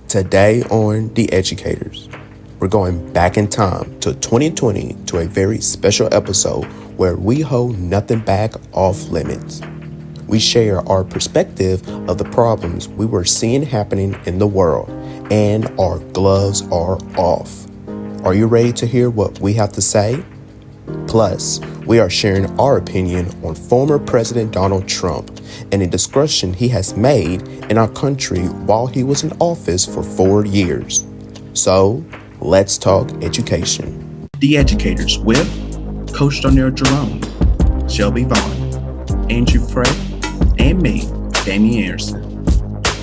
Today on The Educators, we're going back in time to 2020 to a very special episode where we hold nothing back off limits. We share our perspective of the problems we were seeing happening in the world, and our gloves are off. Are you ready to hear what we have to say? Plus, we are sharing our opinion on former President Donald Trump and a discussion he has made in our country while he was in office for 4 years. So, let's talk education. The Educators with Coach Darnell Jerome, Shelby Vaughn, Andrew Frey, and me, Damien Anderson.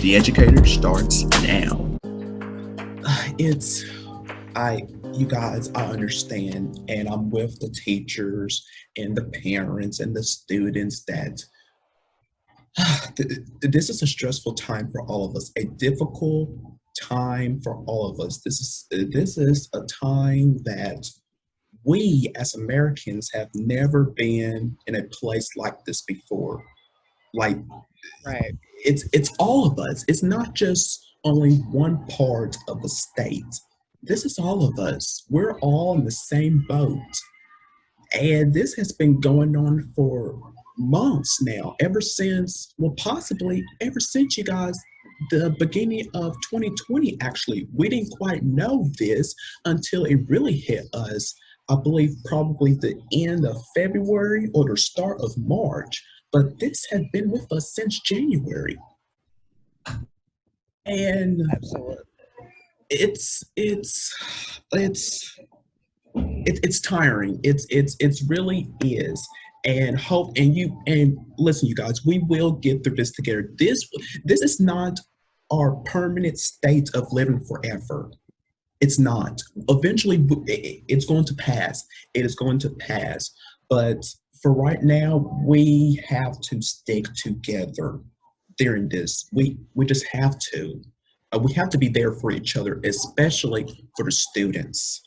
The Educator starts now. You guys, I understand, and I'm with the teachers and the parents and the students that this is a stressful time for all of us, a difficult time for all of us. This is a time that we as Americans have never been in a place like this before. Like Right. it's all of us. It's not just only one part of the state. This is all of us. We're all in the same boat. And this has been going on for months now, ever since, well, possibly ever since you guys, the beginning of 2020, actually. We didn't quite know this until it really hit us, I believe, probably the end of February or the start of March. But this had been with us since January. And Absolutely. it's tiring. It's really is. And listen, you guys, we will get through this together. This is not our permanent state of living forever. It's not. Eventually, it's going to pass. It is going to pass. But for right now, we have to stick together during this. We just have to. We have to be there for each other, especially for the students.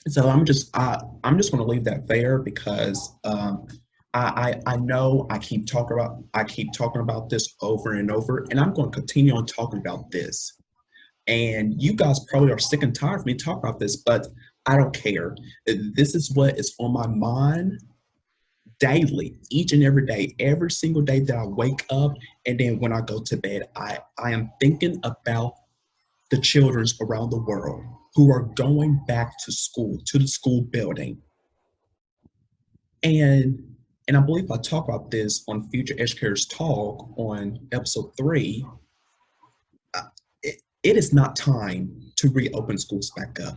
So I'm just going to leave that there because I know I keep talking about this over and over, and I'm going to continue on talking about this. And you guys probably are sick and tired of me talking about this, but I don't care. This is what is on my mind daily, each and every day, every single day that I wake up, and then when I go to bed, I am thinking about the children around the world who are going back to school, to the school building. And and I believe I talk about this on Future Educators Talk on episode 3. It is not time to reopen schools back up.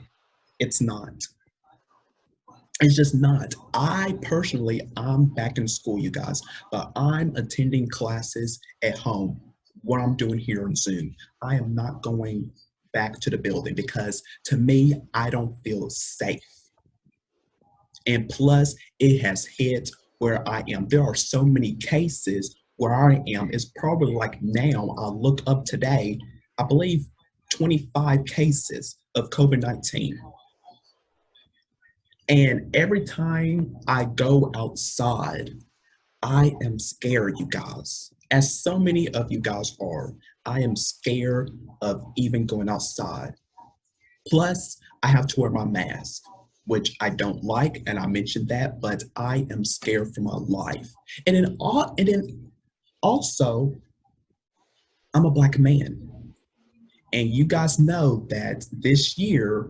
It's not. It's just not. I personally, I'm back in school, you guys, but I'm attending classes at home. What I'm doing here on Zoom. I am not going back to the building because to me, I don't feel safe. And plus, it has hit where I am. There are so many cases where I am. It's probably like now, I look up today, I believe 25 cases of COVID 19. And every time I go outside, I am scared, you guys. As so many of you guys are, I am scared of even going outside. Plus, I have to wear my mask, which I don't like, and I mentioned that, but I am scared for my life. And then also, I'm a black man. And you guys know that this year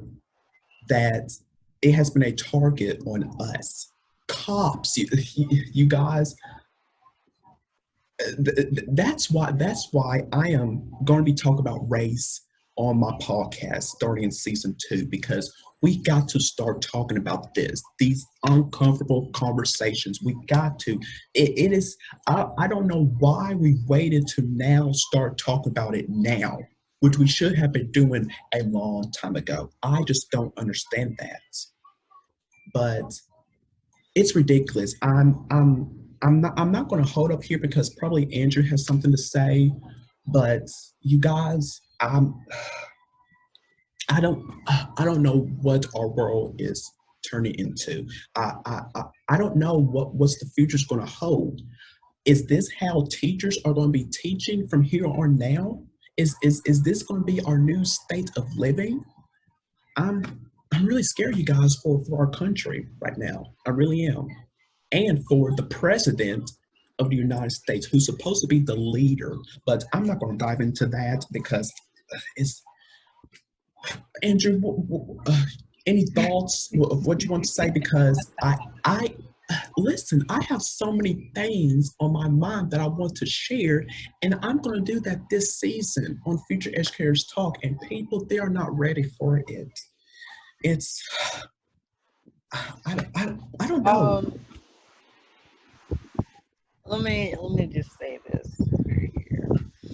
that it has been a target on us. Cops, you guys, that's why I am going to be talking about race on my podcast starting in season 2 because we got to start talking about these uncomfortable conversations. We got to. It is. I don't know why we waited to now start talking about it now, which we should have been doing a long time ago. I just don't understand that. But it's ridiculous. I'm not going to hold up here because probably Andrew has something to say, but you guys, I don't know what our world is turning into. I don't know what's the future's going to hold. Is this how teachers are going to be teaching from here on now? Is this going to be our new state of living? I'm really scared, you guys, for our country right now. I really am. And for the president of the United States, who's supposed to be the leader. But I'm not going to dive into that because it's Andrew. Any thoughts of what you want to say? Because I listen. I have so many things on my mind that I want to share, and I'm going to do that this season on Future Educators Talk. And people, they are not ready for it. It's I don't know. Um, let me just say this right here.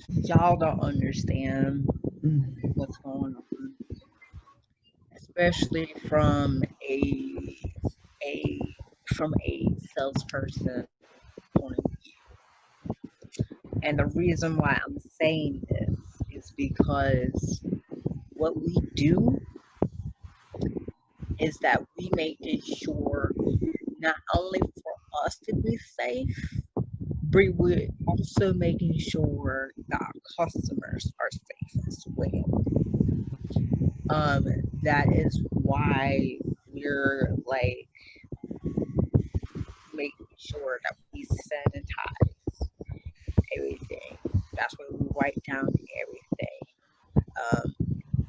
Y'all don't understand Mm, what's going on, especially a from a salesperson point of view. And the reason why I'm saying this is because what we do is that we making sure not only for us to be safe, but we're also making sure that our customers are safe as well. Um, that is why we're like making sure that we sanitize everything. That's why we write down everything.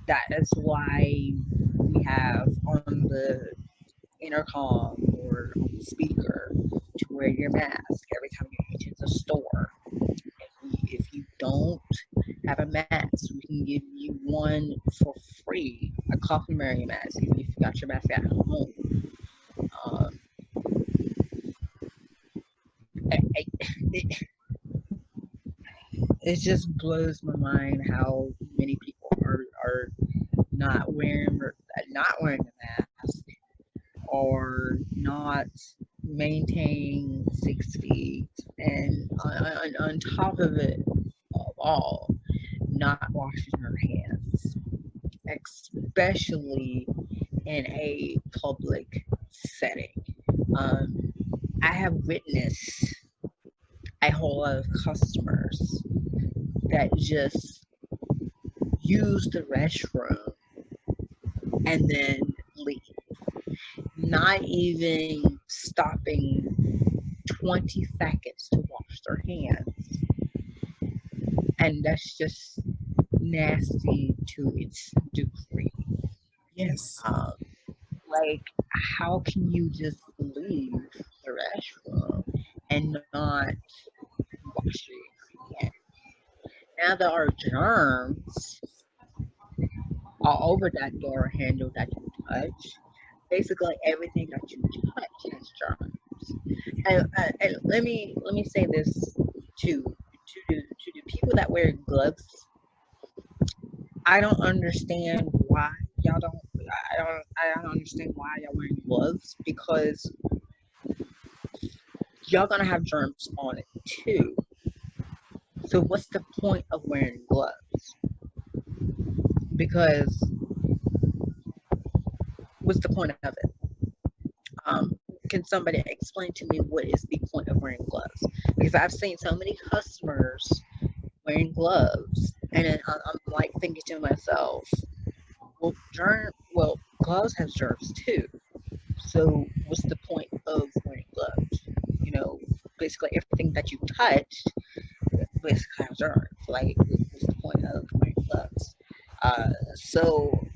That is why we have on the intercom or on the speaker to wear your mask every time you enter the store. If you don't have a mask, we can give you one for free, a complimentary mask, even if you got your mask at home. Um, it, it just blows my mind how many people are not wearing a mask or not maintaining 6 feet, and on top of it of all, not washing her hands, especially in a public setting. Um, I have witnessed a whole lot of customers that just use the restroom and then leave, not even stopping 20 seconds to wash their hands. And that's just nasty to its degree. yes. Um, like, how can you just leave the restroom and not wash your hands? Now there are germs all over that door handle that you touch. Basically, everything that you touch has germs. And let me say this too to the people that wear gloves. I don't understand why y'all don't. I don't understand why y'all wearing gloves because y'all gonna have germs on it too. So what's the point of wearing gloves? Because what's the point of it? Um, can somebody explain to me what is the point of wearing gloves? Because I've seen so many customers wearing gloves, and then I'm like thinking to myself, well, gloves have germs too. So what's the point of wearing gloves? You know, basically everything that you touch basically has germs. Like, what's the point of wearing gloves? So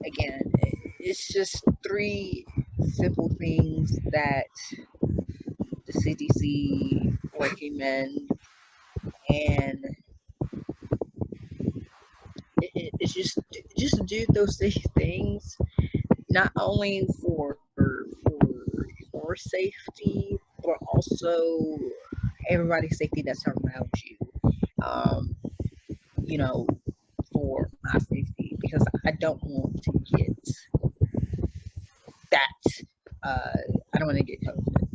again, it's just three simple things that the CDC recommend, and it's just do those things not only for your safety, but also everybody's safety that's around you. Um, you know, for my safety because I don't want to get that. I don't want to get COVID.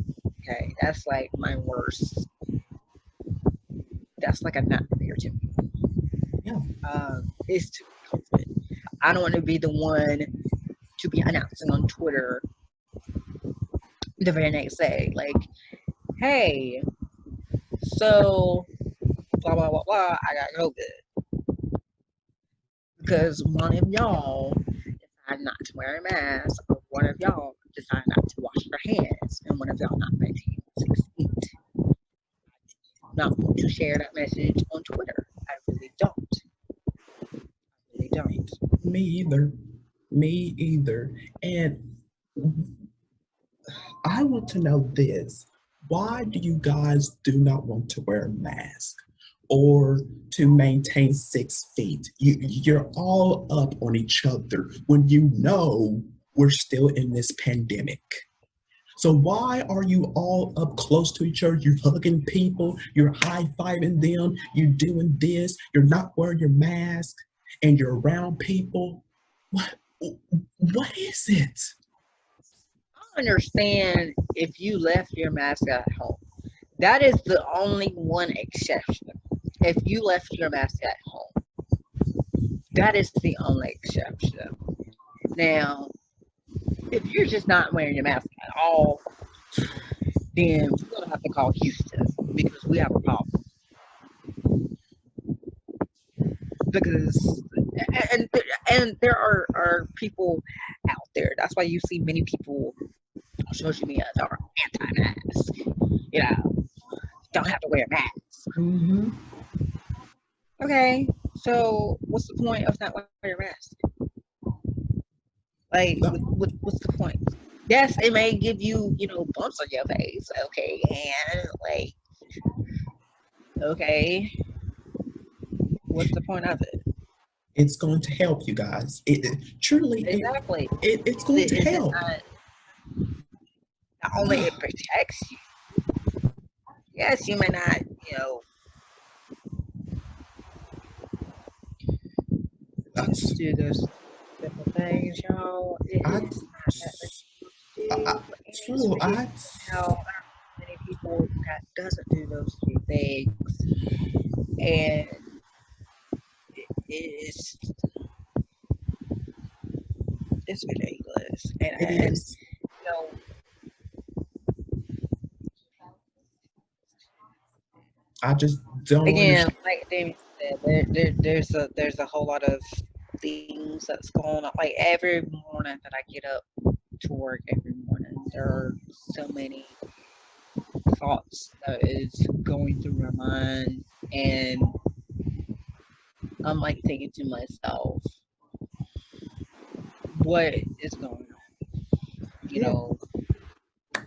Okay, that's like my worst. That's like a nightmare to me. Yeah. Is to COVID. I don't want to be the one to be announcing on Twitter the very next day, like, hey, so blah blah blah blah, I got COVID because one of y'all decided not to wear a mask, or one of y'all decided not to wash their hands, and one of y'all not maintaining 6 feet. Not want to share that message on Twitter. I really don't. I really don't. Me either. Me either. And I want to know this. Why do you guys do not want to wear a mask or to maintain 6 feet? You're all up on each other when you know we're still in this pandemic. So why are you all up close to each other? You're hugging people, you're high-fiving them, you're doing this, you're not wearing your mask, and you're around people. What what is it? I understand if you left your mask at home. That is the only one exception. If you left your mask at home, that is the only exception. Now, if you're just not wearing your mask at all, then we're gonna have to call Houston because we have a problem. Because and and there are people out there. That's why you see many people on social media that are anti-mask. You know, don't have to wear a mask. Mm-hmm. Okay, so what's the point of not wearing a mask? Like, what's the point? Yes, it may give you, bumps on your face. Okay, and like, okay, what's the point of it? It's going to help you guys. Truly, Exactly. it's going to Is it help. not only it protects you? Yes, you may not, That's, do those simple things, y'all. It's I, not that I, it's true, I, how many people that doesn't do those few things, and it's it's ridiculous. it And is. you know, I just don't again, understand. like Damien said, there's a whole lot of things that's going on. Like every morning that I get up to work every morning, there are so many thoughts that is going through my mind, and I'm like thinking to myself, what is going on? Yeah, What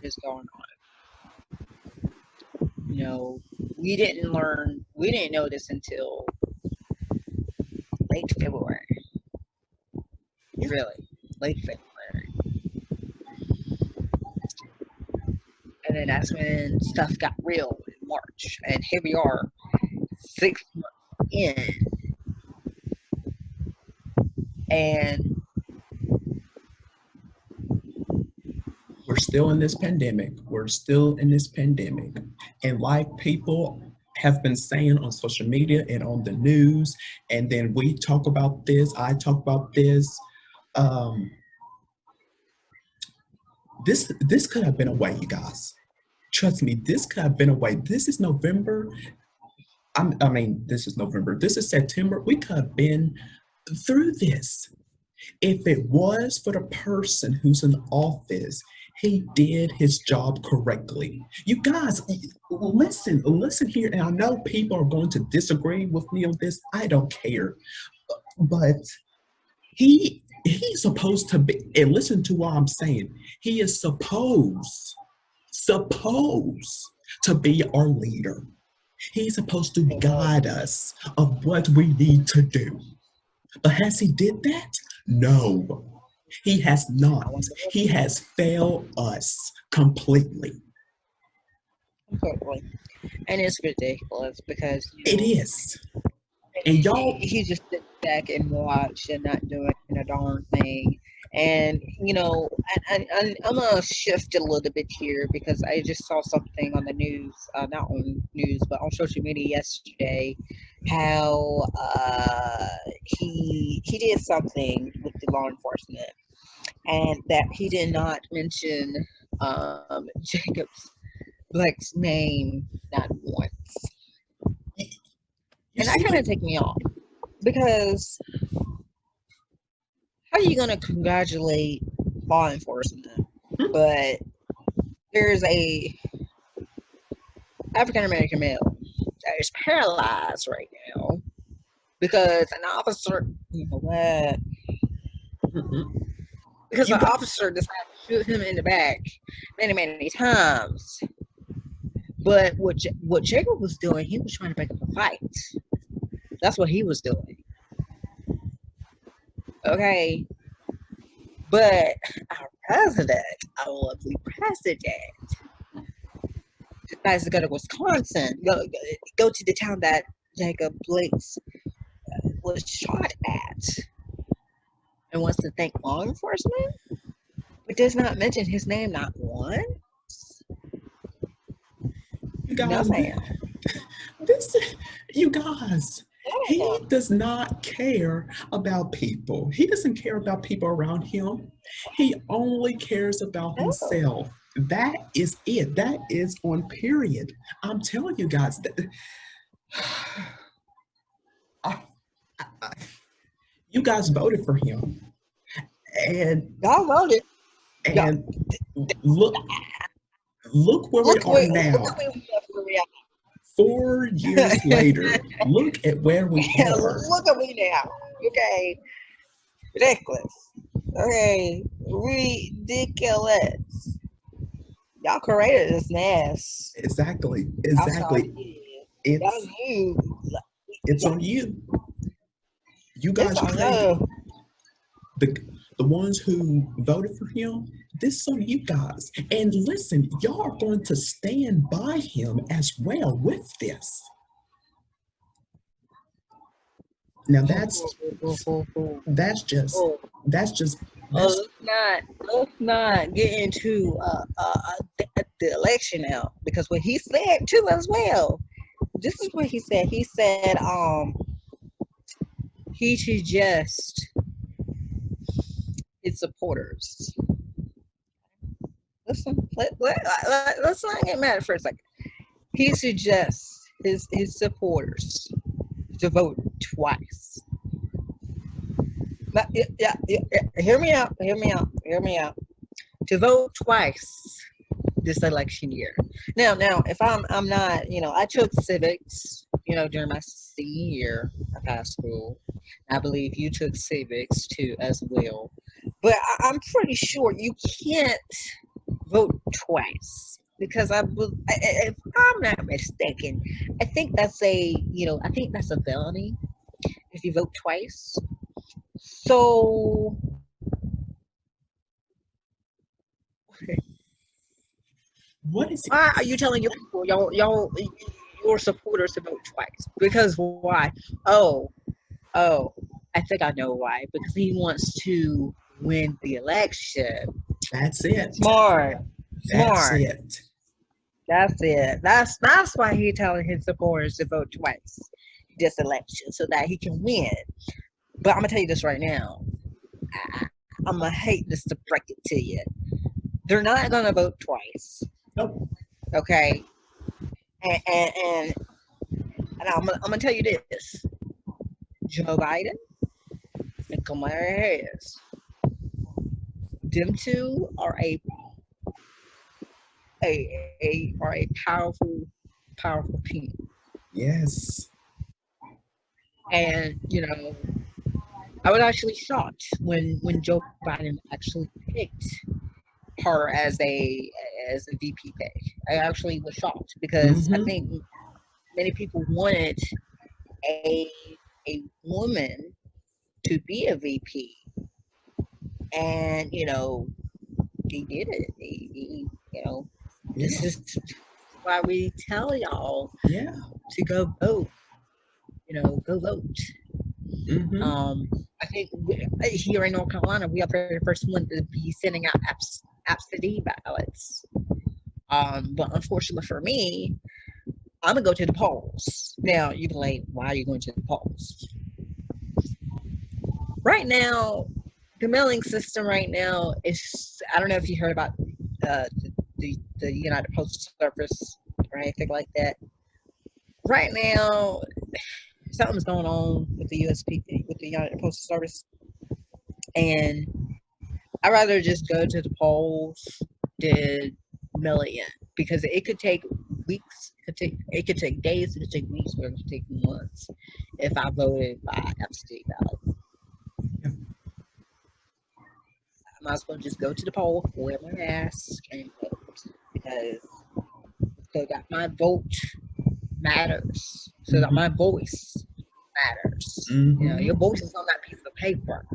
is going on? We didn't know this until late February, yeah. really, late February. And then that's when stuff got real in March. And here we are, 6 months in, and We're still in this pandemic. We're still in this pandemic. And like people have been saying on social media and on the news, and then we talk about this, I talk about this. Um, this could have been a way, you guys. Trust me, this could have been a way. This is November. This is November. This is September. We could have been through this. If it was for the person who's in office, he did his job correctly. You guys, listen here. And I know people are going to disagree with me on this. I don't care. But he's supposed to be, and listen to what I'm saying. He is supposed to be our leader. He's supposed to guide us of what we need to do. But has he did that? No, he has not. He has failed us completely. completely. And it's ridiculous because It is. And y'all, he just sits back and watch and not doing a darn thing. And I'm gonna shift a little bit here because I just saw something on the news, not on news, but on social media yesterday, how he did something with the law enforcement, and that he did not mention Jacob Blake's name not once. You And that see kind of it? take me off because how are you going to congratulate law enforcement? But there's a African American male that is paralyzed right now because an officer, you know what? Mm-mm. Because You an got officer decided to shoot him in the back many, many times. But what Jacob was doing, he was trying to pick up a fight. That's what he was doing. Okay. But our president, our lovely president, decides to go to Wisconsin, go to the town that Jacob Blake was shot at, and wants to thank law enforcement, but does not mention his name not once. you No, guys. ma'am. This, you guys. No, He does not care about people. He doesn't care about people around him. He only cares about no. himself. That is it. That is on period. I'm telling you guys. I- I- you guys voted for him, and Y'all voted. Y'all, and look where we look are where now. where we 4 years are. later, look at where we are. Look at me now. Okay. Ridiculous. Okay. Ridiculous. Y'all created this mess. Exactly, Y'all started exactly. it. Y'all It's knew. it's on you. You It's guys on created you. the the ones who voted for him. This is on you guys. And listen, y'all are going to stand by him as well with this. Now that's just Oh, that's just that's let's not get into the election now because what he said too as well. This is what he said. He said he should just his supporters. Listen, let's not get mad for a second. He suggests his supporters to vote twice. Yeah. Hear me out. Hear me out. Hear me out. To vote twice this election year. Now, if I'm not, I took civics, during my senior year of high school. I believe you took civics too as well. But I'm pretty sure you can't vote twice because if I'm not mistaken, I think that's a felony if you vote twice. So what is it? why are you telling your people, your supporters to vote twice? Because why? Oh, I think I know why. Because he wants to win the election. That's it. Smart. That's Smart. it. That's it. That's why he's telling his supporters to vote twice this election so that he can win. But I'm gonna tell you this right now. I'm gonna hate this to break it to you. They're not gonna vote twice. Nope. Okay. And I'm gonna tell you this. Joe Biden and Kamala Harris. Them two are a powerful team. Yes. And I was actually shocked when Joe Biden actually picked her as a VP pick. I actually was shocked because I Mm-hmm. think many people wanted a woman to be a VP, and he did it. This Yeah. is why we tell y'all Yeah. to go vote. Go vote. Mm-hmm. I think here in North Carolina, we are the first one to be sending out absentee ballots. But unfortunately for me, I'm gonna go to the polls. Now you can like, why are you going to the polls? Right now, the mailing system right now is. I don't know if you heard about the United Postal Service or anything like that. Right now, something's going on with the USPP, with the United Postal Service, and I'd rather just go to the polls than mail it in because it could take weeks, it could take days, it could take weeks, or it could take months if I voted by absentee ballot. Yeah. I might as well just go to the poll, wear my mask, and vote because so that my vote matters, so that my voice matters. You know, your voice is on that piece of paper.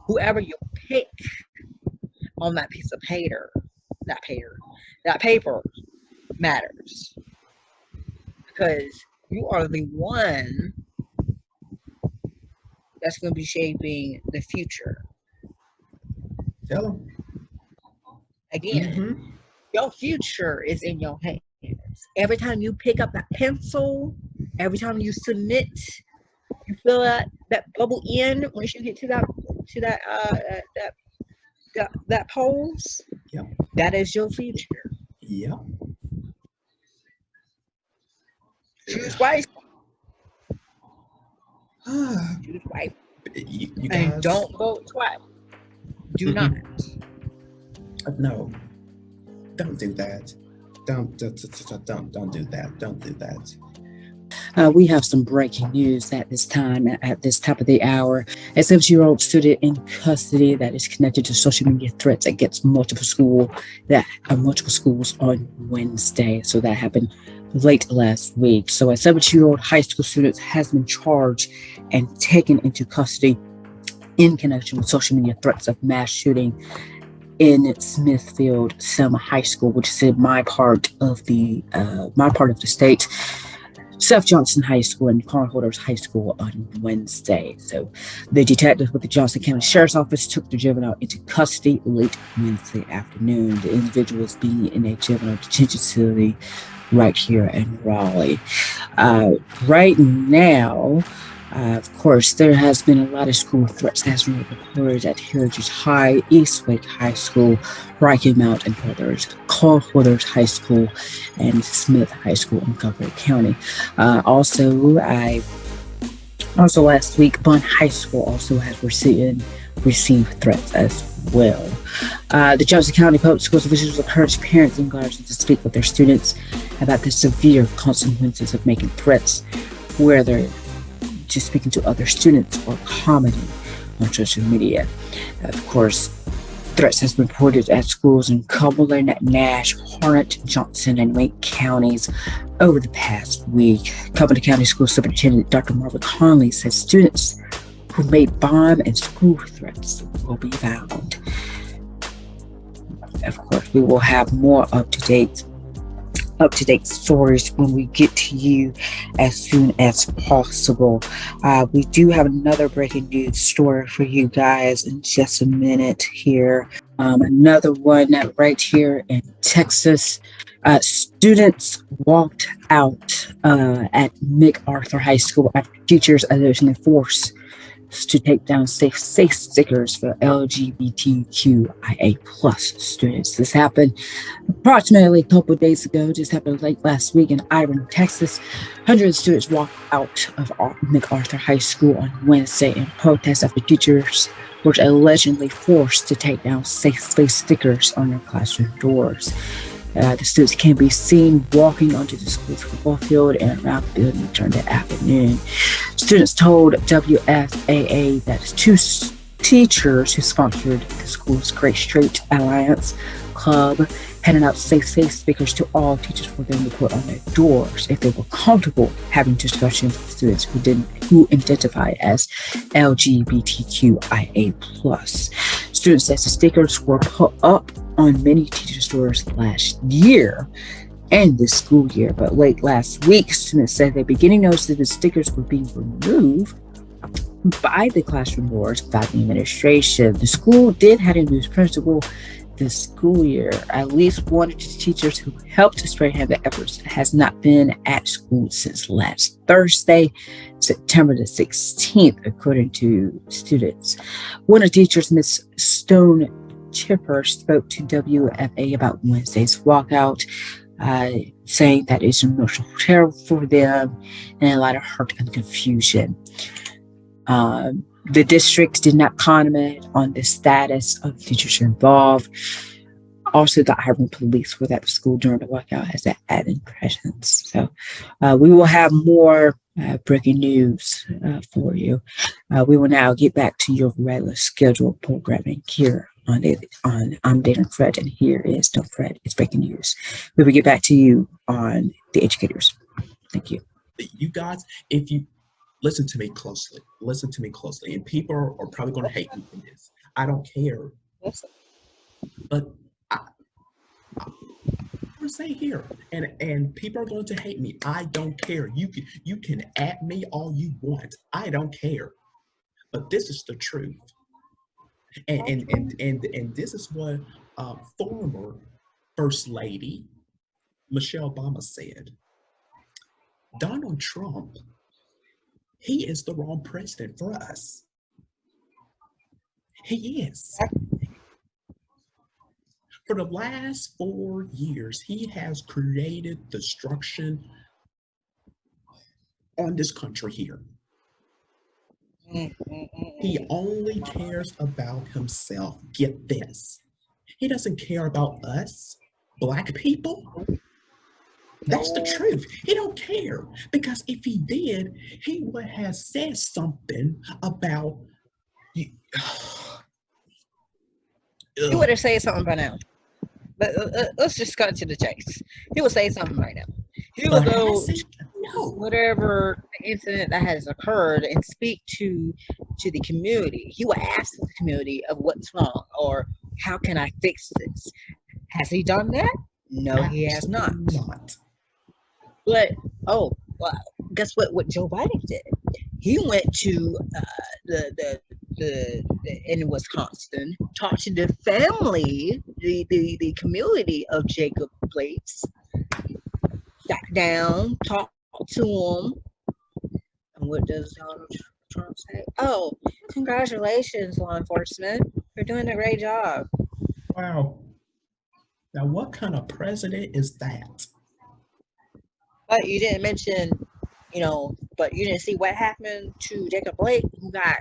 Whoever you pick on that piece of paper, that paper matters because you are the one that's going to be shaping the future. Tell them. Again, your future is in your hands. Every time you pick up that pencil, every time you submit, you fill out that bubble in once you get to that polls. Yep. That is your future. Yep. Choose wisely. Choose wisely. You guys, And don't vote twice. Do not. No. Don't do that. Don't do that. Don't do that. We have some breaking news at this time of the hour. A 17-year-old student in custody that is connected to social media threats against multiple schools on Wednesday. So that happened late last week. So a 17-year-old high school student has been charged and taken into custody in connection with social media threats of mass shooting in Smithfield Selma High School, which is in my part of the state. Seth Johnson High School and Carl Holders High School on Wednesday. So the detectives with the Johnson County Sheriff's Office took the juvenile into custody late Wednesday afternoon. The individual is being in a juvenile detention facility right here in Raleigh. Right now, of course, there has been a lot of school threats that has been recorded at Heritage High, Eastwick High School, Rocky Mount and Brothers, Carl Holders High School, and Smith High School in Cumberland County. Also last week, Bunn High School also has received threats as well. The Johnson County Public Schools officials encourage parents and guardians to speak with their students about the severe consequences of making threats, whether just speaking to other students or commenting on social media. Of course, threats has been reported at schools in Cumberland, Nash, Harnett, Johnson, and Wake counties over the past week. Cumberland County School Superintendent Dr. Marvin Conley says students who made bomb and school threats will be found. Of course, we will have more up-to-date stories when we get to you as soon as possible. We do have another breaking news story for you guys in just a minute here. Another one right here in Texas. Students walked out at MacArthur High School after teachers allegedly forced to take down safe stickers for LGBTQIA plus students. This happened approximately a couple of days ago. Just happened late last week in Iron, Texas. Hundreds of students walked out of MacArthur High School on Wednesday in protest after teachers were allegedly forced to take down safe space stickers on their classroom doors. The students can be seen walking onto the school's football field and around the building during the afternoon. Students told WFAA that two teachers who sponsored the school's Great Street Alliance Club handed out safe space stickers to all teachers for them to put on their doors if they were comfortable having discussions with students who identify as LGBTQIA+. Students said the stickers were put up on many teachers' doors last year and this school year, but late last week, students said they began to notice that the stickers were being removed by the classroom boards without the administration. The school did have a new principal this school year. At least one of the teachers who helped to spearhead the efforts has not been at school since last Thursday, September the 16th, according to students. One of the teachers, Miss Stone Chipper spoke to WFA about Wednesday's walkout, saying that it's emotional terror for them and a lot of hurt and confusion. The district did not comment on the status of teachers involved. Also, the Iron police were at the school during the walkout as an added presence. So we will have more breaking news for you. We will now get back to your regular scheduled programming here on I'm Dana Fred, and here is Don't Fred. It's breaking news. We will get back to you on the educators. Thank you. You guys, if you listen to me closely, and people are probably going to hate me for this. I don't care, but I'm say here, and people are going to hate me. I don't care. You can at me all you want. I don't care, but this is the truth. And this is what former First Lady Michelle Obama said. Donald Trump, he is the wrong president for us. He is. For the last 4 years, he has created destruction on this country here. He only cares about himself. Get this. He doesn't care about us, Black people. That's the truth. He don't care, because if he did, he would have said something about you. He would have said something by now. But let's just cut to the chase. He will say something right now. He will go to whatever incident that has occurred and speak to the community. He will ask the community of what's wrong or how can I fix this. Has he done that? No, he has not. But guess what Joe Biden did? He went to in Wisconsin, talked to the family, the community of Jacob Blakes, sat down, talked to him. And what does Donald Trump say? Oh, congratulations, law enforcement. You're doing a great job. Wow. Now, what kind of president is that? But you didn't mention, but you didn't see what happened to Jacob Blake, who got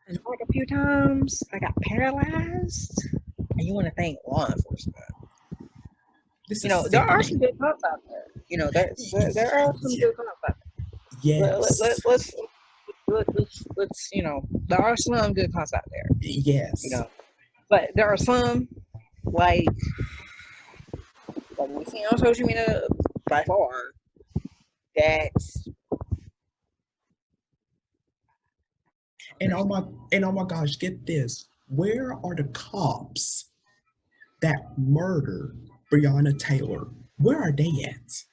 a few times. I got paralyzed. And you want to thank law enforcement. There are some good cops out there. There are some good cops out there. Yes. Let's there are some good cops out there. Yes. But there are some like we see on social media by far that. And oh my gosh, get this. Where are the cops that murdered Breonna Taylor? Where are they at?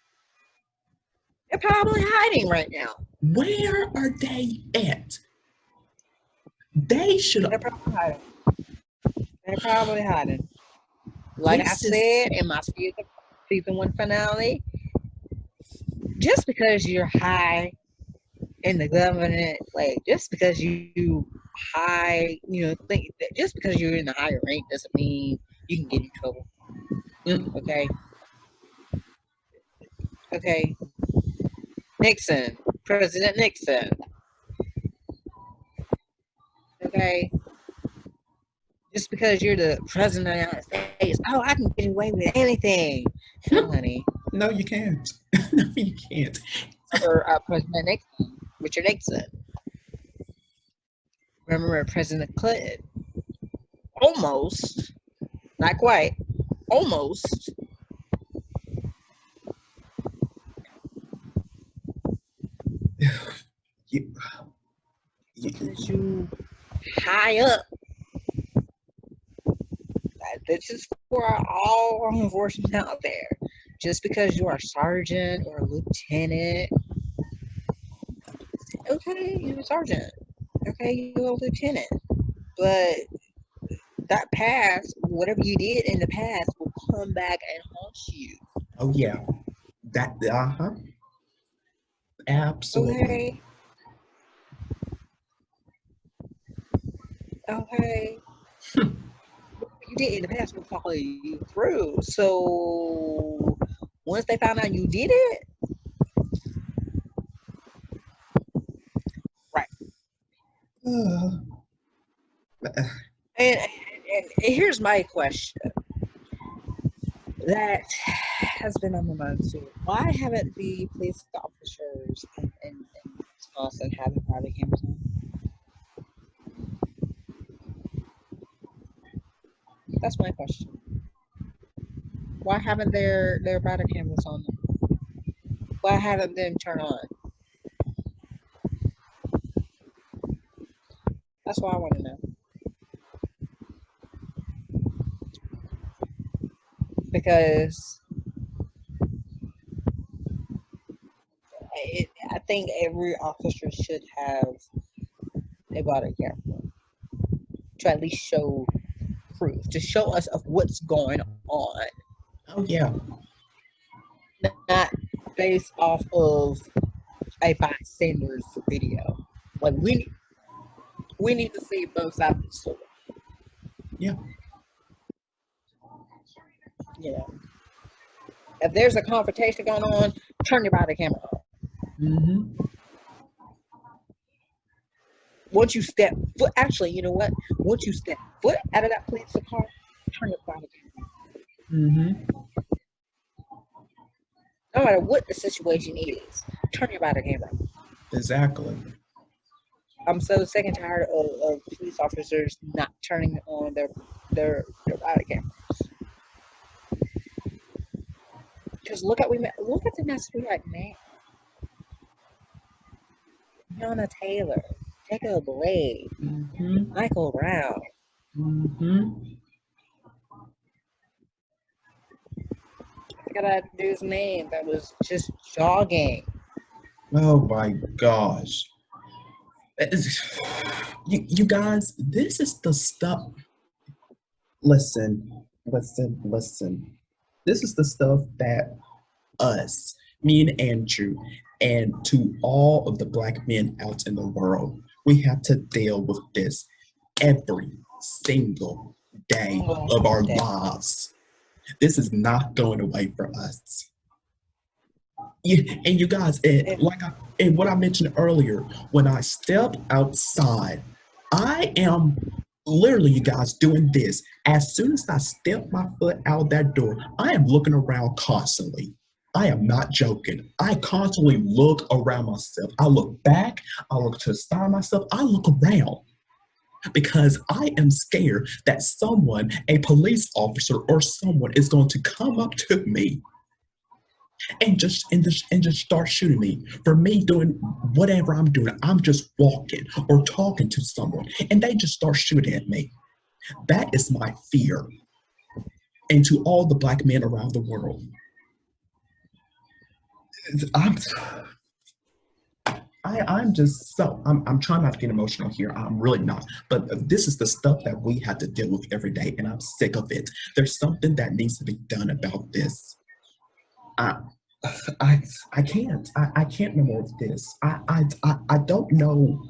They're probably hiding right now. Where are they at? They should. They're probably hiding. Like I said in my season 1 finale, just because you're high in the government, like just because you high, think that just because you're in the higher rank doesn't mean you can get in trouble. Okay. Nixon, President Nixon. Okay. Just because you're the president of the United States, I can get away with anything. No, honey. No, you can't. No, you can't. Or President Nixon, Richard Nixon. Remember President Clinton? Almost, not quite, almost. You high up. This is for all law enforcement out there. Just because you are a sergeant or a lieutenant, okay, you're a sergeant. Okay, you're a lieutenant. But that past, whatever you did in the past, will come back and haunt you. Oh yeah, that absolutely. Okay. You did in the past will follow you through. So once they found out you did it, right? Uh, And here's my question that has been on my mind too. Why haven't the police officers in Wisconsin had the private cameras on? That's my question. Why haven't their body cameras on them? Why haven't them turned on? That's what I want to know. Because I think every officer should have a body camera to at least show proof, to show us of what's going on, oh yeah, not based off of a bystander's video. Like we need to see both sides of the story. yeah. You know, if there's a confrontation going on, turn your body camera on. Mm-hmm. Once you step foot, actually, you know what? Once you step foot out of that police car, turn your body camera on. Mm-hmm. No matter what the situation is, turn your body camera on. Exactly. I'm so sick and tired of police officers not turning on their body cameras. Because look at the mess we right now. Breonna Taylor, Jacob Blake, Mm-hmm. Michael Brown. Mm-hmm. I forgot that dude's name that was just jogging. Oh my gosh. You guys, this is the stuff. Listen. This is the stuff that us, me and Andrew, and to all of the Black men out in the world, we have to deal with this every single day of our lives. This is not going away for us. And you guys, and what I mentioned earlier, when I step outside, I am literally, you guys, doing this. As soon as I step my foot out that door, I am looking around constantly. I am not joking. I constantly look around myself. I look back, I look to the side of myself, I look around because I am scared that someone, a police officer or someone, is going to come up to me and just start shooting me for me doing whatever I'm doing. I'm just walking or talking to someone and they just start shooting at me. That is my fear. And to all the Black men around the world, I'm just so I'm trying not to get emotional here. I'm really not. But this is the stuff that we have to deal with every day, and I'm sick of it. There's something that needs to be done about this. I can't. I can't no more of this. I don't know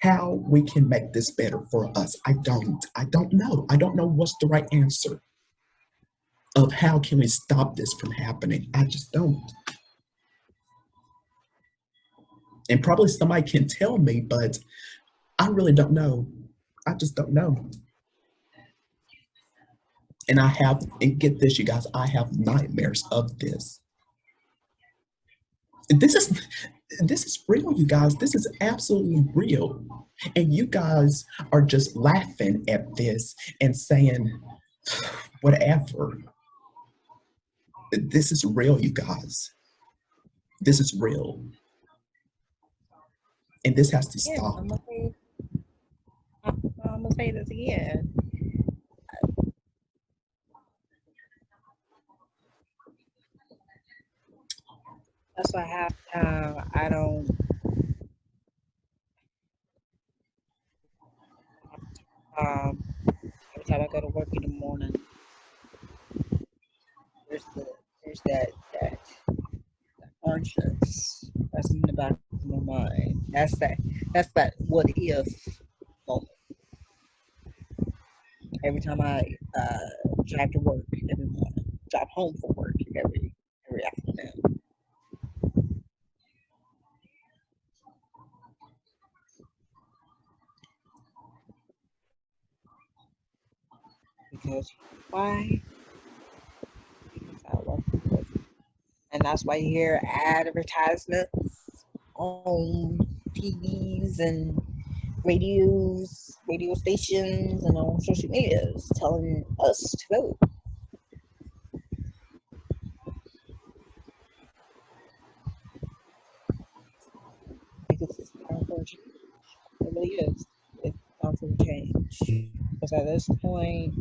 how we can make this better for us. I don't know. I don't know what's the right answer of how can we stop this from happening. I just don't. And probably somebody can tell me, but I really don't know. I just don't know. And get this, you guys, I have nightmares of this. This is real, you guys. This is absolutely real. And you guys are just laughing at this and saying, whatever. This is real, you guys. This is real. And this has to stop. I'm gonna say this again. That's why half the time I don't. Every time I go to work in the morning, there's that conscience that's in the back of my mind. That's that what if moment. every time I drive to work every morning, drive home from work every afternoon. Because why? Because I love people. And that's why you hear advertisements on TVs and radio stations, and on social medias telling us to vote. Because it's time for a change. It really is. It's time for a change. Because at this point,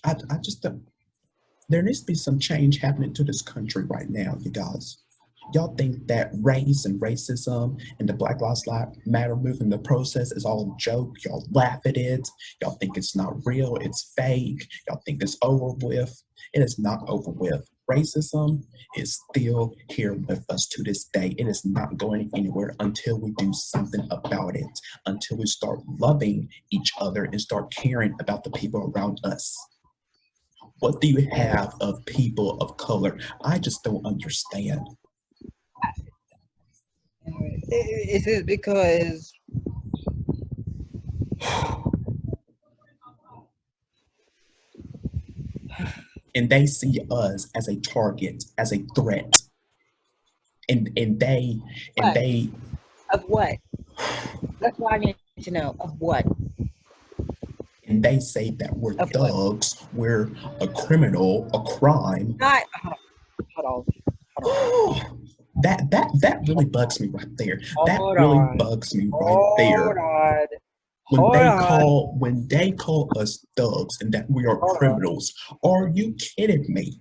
I just there needs to be some change happening to this country right now, you guys. Y'all think that race and racism and the Black Lives Matter movement, the process is all a joke. Y'all laugh at it. Y'all think it's not real. It's fake. Y'all think it's over with. It is not over with. Racism is still here with us to this day. It is not going anywhere until we do something about it, until we start loving each other and start caring about the people around us. What do you have of people of color? I just don't understand. is it because And they see us as a target, as a threat. And they and what? they Of what? That's what I need to know. Of what? and they say that we're Of what? thugs, we're a criminal, a crime. Not. Hold on. Hold on. That really bugs me right there. That Hold really on. bugs me right Hold there. on. When Hold they on. call us thugs and that we are Hold on. criminals. Are you kidding me?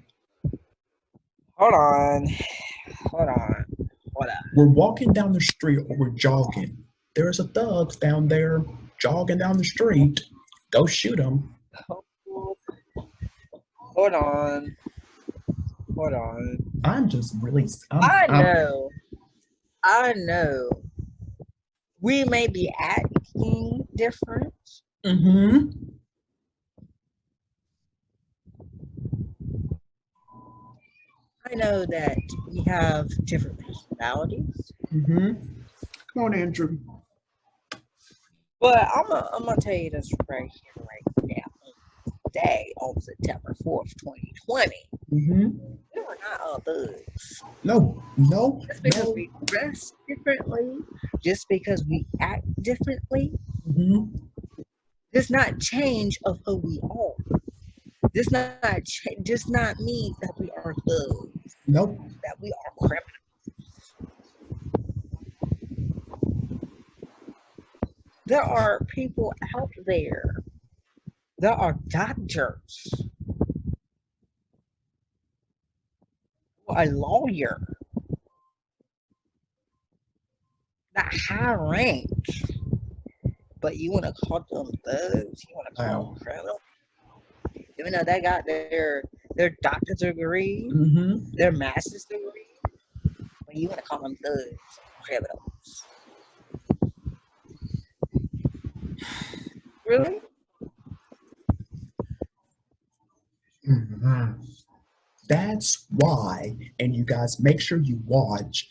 Hold on. Hold on. Hold on. We're walking down the street or we're jogging. There's a thug down there jogging down the street. Go shoot him. Hold on. Hold on. I'm just really. I know. I know. We may be acting different. Mm-hmm. I know that we have different personalities. Mm-hmm. Come on, Andrew. But I'm gonna tell you this right here, right now. Today, on September 4th, 2020, Mm-hmm. we are not all thugs. No. Just because we dress differently, just because we act differently, Mm-hmm. does not change of who we are. Does not mean that we are thugs, Nope. that we are criminals. There are people out there. There are doctors, a lawyer, not high rank, but you want to call them thugs? You want to call them criminals? Even though they got their doctor's degree, Mm-hmm. their master's degree, but you want to call them thugs, criminals? Really? Mm-hmm. That's why, and you guys make sure you watch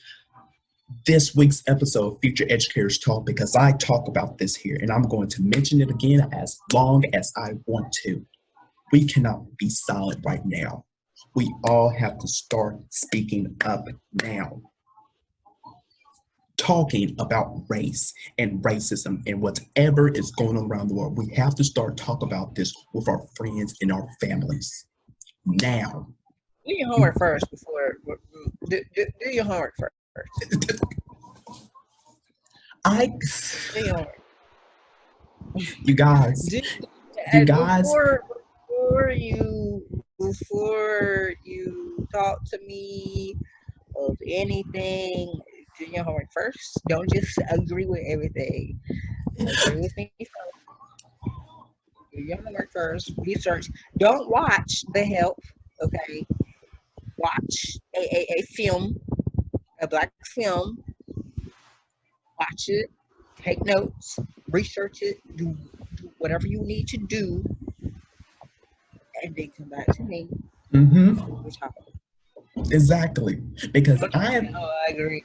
this week's episode of Future Educators Talk because I talk about this here and I'm going to mention it again as long as I want to. We cannot be silent right now. We all have to start speaking up now. Talking about race and racism and whatever is going on around the world. We have to start talking about this with our friends and our families now. Do your homework first before do your homework first. Do your homework. You guys, before you talk to me of anything, do your homework first. Don't just agree with everything. Agree with me first. Do your homework first. Research. Don't watch The Help. Okay. Watch a film, a black film. Watch it. Take notes. research it, do whatever you need to do, and then come back to me. Mm-hmm. We'll talk. Exactly. Because Don't you I say, am oh, I agree.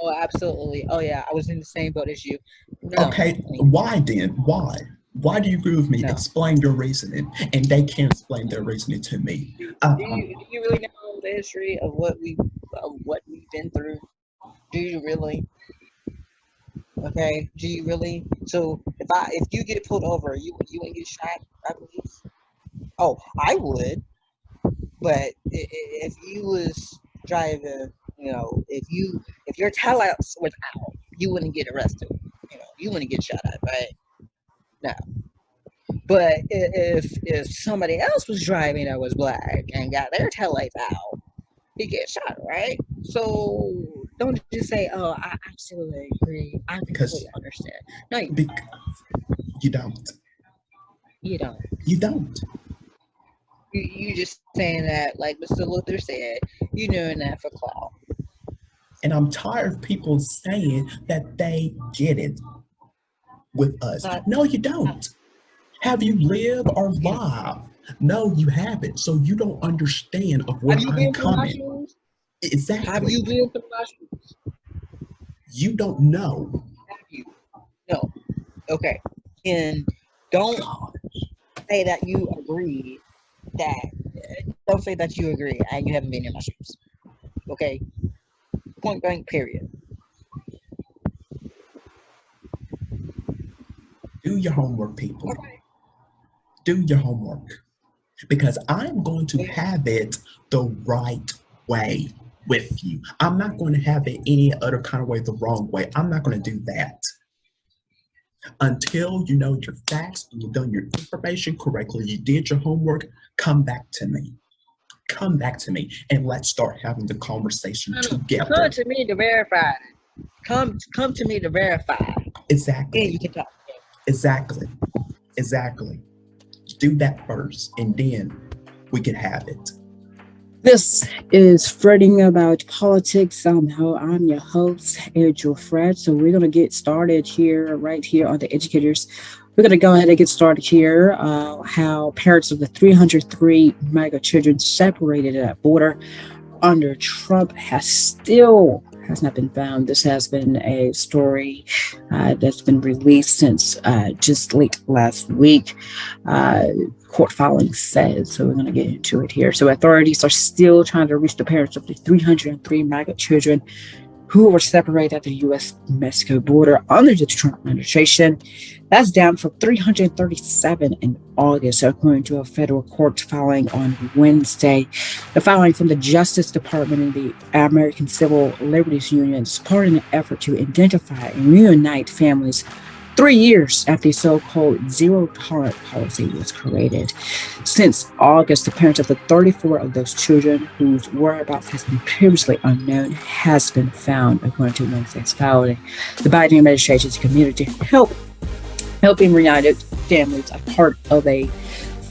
Oh, absolutely. Oh, yeah, I was in the same boat as you. No, okay. Why then? Why? Why do you agree with me? no. Explain your reasoning, and they can't explain their reasoning to me. Do Uh, you really know the history of what we've been through? Do you really? Okay. Do you really? So if you get pulled over, you wouldn't get shot by police. Oh, I would, but if you was driving, if your taillights was out, you wouldn't get arrested. You wouldn't get shot at, right? No. But if somebody else was driving that was black and got their taillights out, he gets shot, right? So don't just say, "Oh, I absolutely agree. I because completely understand." No, bec- you don't. you don't. You don't. You just saying that, like Mr. Luther said, you doing that for clout. And I'm tired of people saying that they get it with us. Not, No, you don't. Have you lived our you know, life? No, you haven't. So you don't understand of have where you I'm been through my coming. shoes? Have Exactly. you been through my shoes? You don't know. Have you? No. Okay. And don't God. say that you agree. Don't say that you agree and you haven't been in my shoes. Okay. Point blank. Period. Do your homework, people. Okay. Do your homework. Because I'm going to have it the right way with you. I'm not going to have it any other kind of way, the wrong way. I'm not going to do that. Until you know your facts, you've done your information correctly, you did your homework, come back to me. Come back to me and let's start having the conversation Come together. to me to verify. Come to me to verify. Then Exactly. you can talk. Exactly. Exactly. Do that first and then we can have it. This is Fretting About Politics. I'm your host, Angel Fred. So we're going to get started here, right here on The Educators. We're going to go ahead and get started here. How parents of the 303 MAGA children separated at border under Trump has not been found. This has been a story that's been released since just late last week. Court filing says, so we're going to get into it here. So authorities are still trying to reach the parents of the 303 MAGA children who were separated at the U.S.-Mexico border under the Trump administration. That's down from 337 in August, according to a federal court filing on Wednesday. The filing from the Justice Department and the American Civil Liberties Union supporting an effort to identify and reunite families 3 years after the so-called zero-tolerance policy was created. Since August, the parents of the 34 of those children whose whereabouts has been previously unknown has been found, according to Wednesday's filing. The Biden administration's community helping reunited families are part of a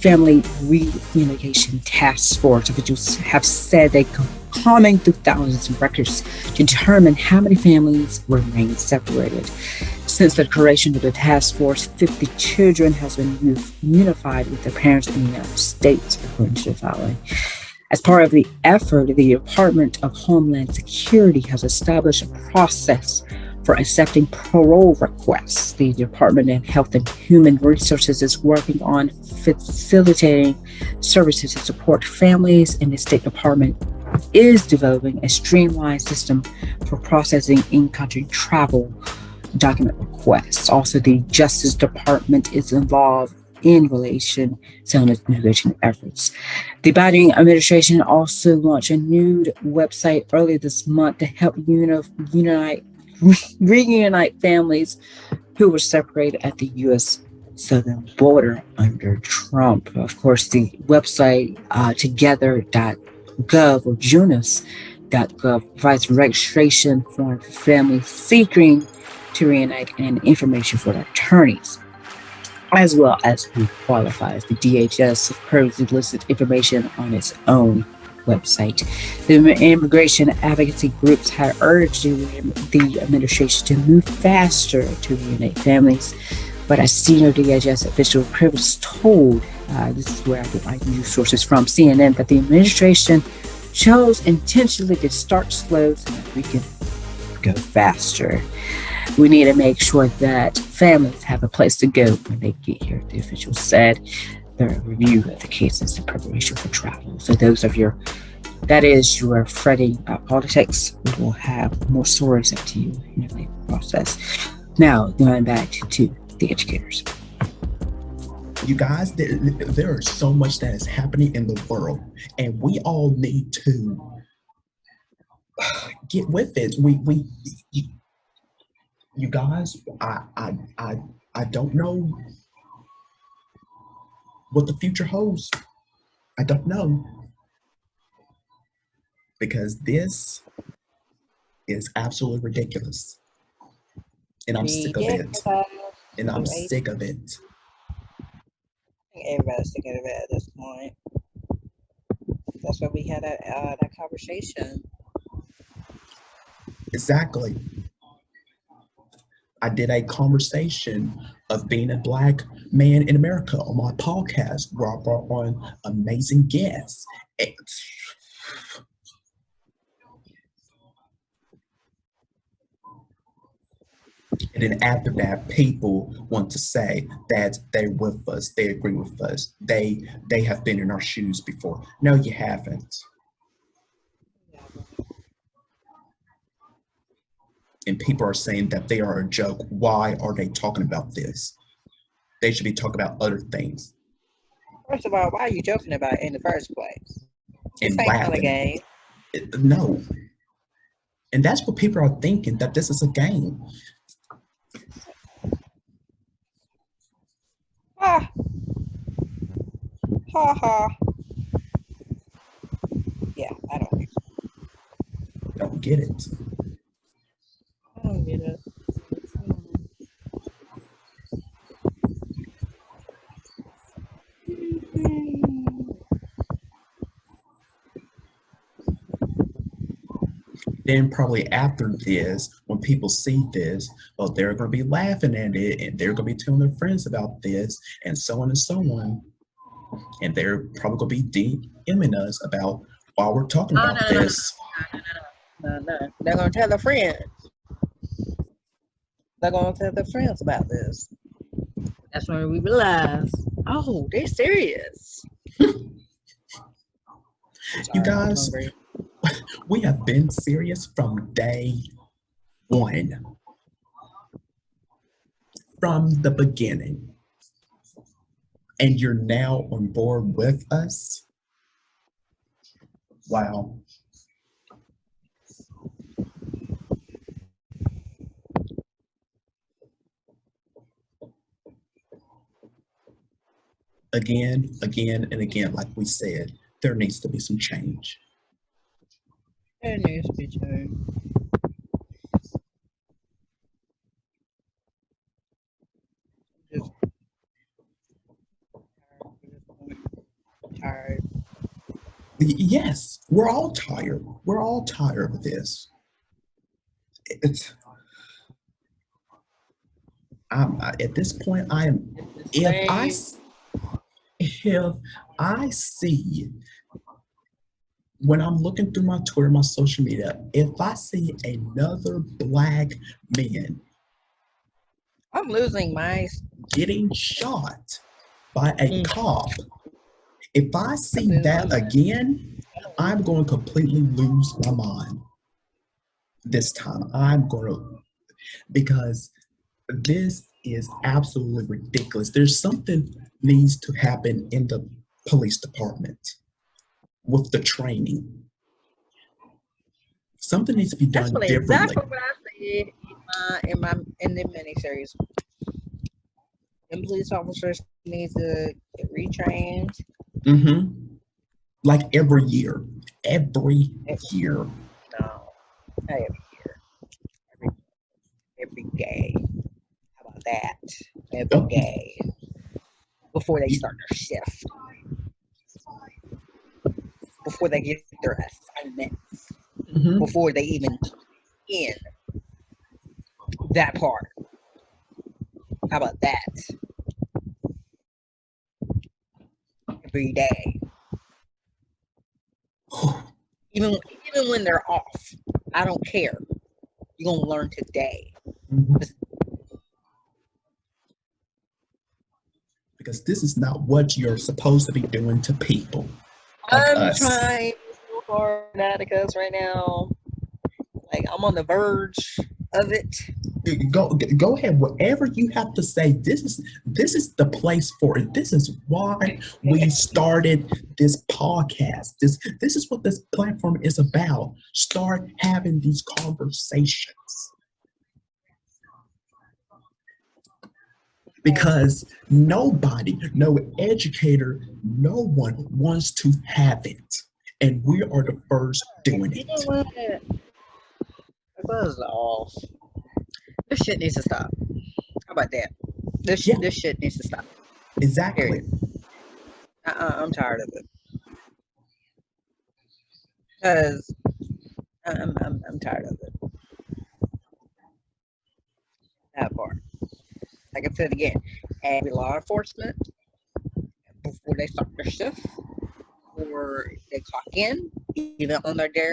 family reunification task force. Officials have said they combing through thousands of records to determine how many families remain separated. Since the creation of the task force, 50 children has been unified with their parents in the United States, according to the filing. As part of the effort, the Department of Homeland Security has established a process for accepting parole requests. The Department of Health and Human Resources is working on facilitating services to support families, and the State Department is developing a streamlined system for processing in-country travel document requests. Also, the Justice Department is involved in relation to immigration efforts. The Biden administration also launched a new website earlier this month to help reunite families who were separated at the U.S. southern border under Trump. Of course, the website together.gov or junus.gov provides registration form for families seeking to reunite and information for their attorneys, as well as who qualifies. The DHS previously listed information on its own website. The immigration advocacy groups had urged the administration to move faster to reunite families, but a senior DHS official was told, this is where I get my news sources from, CNN, that the administration chose intentionally to start slow so that we can go faster. We need to make sure that families have a place to go when they get here, the official said. The review of the cases in preparation for travel. So that is your Freddie politics. We will have more stories up to you in the labor process. Now, going back to the educators. You guys, there is so much that is happening in the world, and we all need to get with it. You guys, I don't know what the future holds. I don't know, because this is absolutely ridiculous, and I'm sick of it. And I'm sick of it. Everybody's sick of it at this point. That's why we had that conversation. Exactly. I did a conversation of being a Black man in America on my podcast where I brought on amazing guests. And then after that, people want to say that they're with us, they agree with us, they have been in our shoes before. No, you haven't. And people are saying that they are a joke. Why are they talking about this? They should be talking about other things. First of all, why are you joking about it in the first place? And this ain't not a game. No. And that's what people are thinking, that this is a game. Ha. Ha ha. Yeah, I don't get it. Don't get it. I don't get it. Then probably after this, when people see this, well, they're going to be laughing at it, and they're going to be telling their friends about this, and so on and so on. And they're probably going to be DMing us about why we're talking about this. No. They're going to tell their friends. They're going to tell their friends about this. That's when we realize, oh, they're serious. You guys, we have been serious from day one. From the beginning. And you're now on board with us? Wow. Again, and again, like we said, there needs to be some change. There needs to be change. Tired. Yes, we're all tired. We're all tired of this. At this point, I am. If I see, when I'm looking through my Twitter, my social media, if I see another Black man, I'm losing my getting shot by a cop, if I see that again, I'm going to completely lose my mind. This time, I'm going to, because this is absolutely ridiculous. There's something needs to happen in the police department with the training. Something needs to be done differently. Exactly what I said in the miniseries. And police officers need to get retrained. Mm-hmm. Like every year. Every year. No, not every year. Every day. How about that? Every day. Before they start their shift. before they get their assignments, Mhm. before they even in that part. How about that? Every day, even even when they're off, I don't care. You're gonna learn today. Mhm. Because this is not what you're supposed to be doing to people like I'm us. trying so hard, Atticus, right now. Like I'm on the verge of it. Go ahead, whatever you have to say. This is the place for it. This is why we started this podcast. This is what this platform is about. Start having these conversations. Because nobody, no educator, no one wants to have it. And we are the first doing You know it. what? Buzz off. This shit needs to stop. How about that? Yeah. This shit needs to stop. Exactly. Period. I'm tired of it. Cause I'm tired of it. That part. Like I said again, every law enforcement before they start their shift or they clock in, even on their day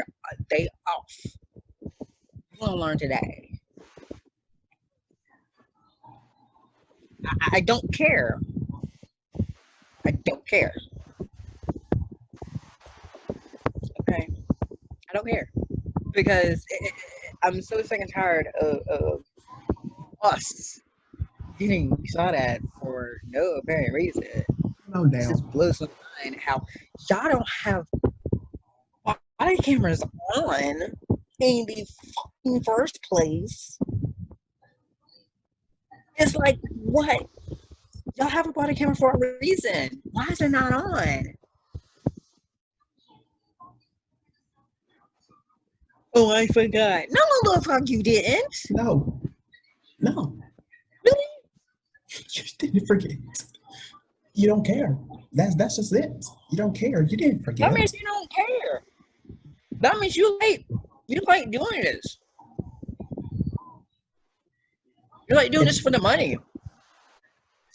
off. You're gonna learn today. I don't care. I don't care. Okay, I don't care because I'm so sick and tired of us getting shot at for no apparent reason. No It doubt. just blows my mind how y'all don't have body cameras on in the fucking first place. It's like, what? Y'all have a body camera for a reason. Why is it not on? Oh, I forgot. No, little fuck, you didn't. No. Really? You didn't forget. You don't care. That's just it. You don't care. You didn't forget. That means you don't care. That means you like doing this. You like doing this for the money.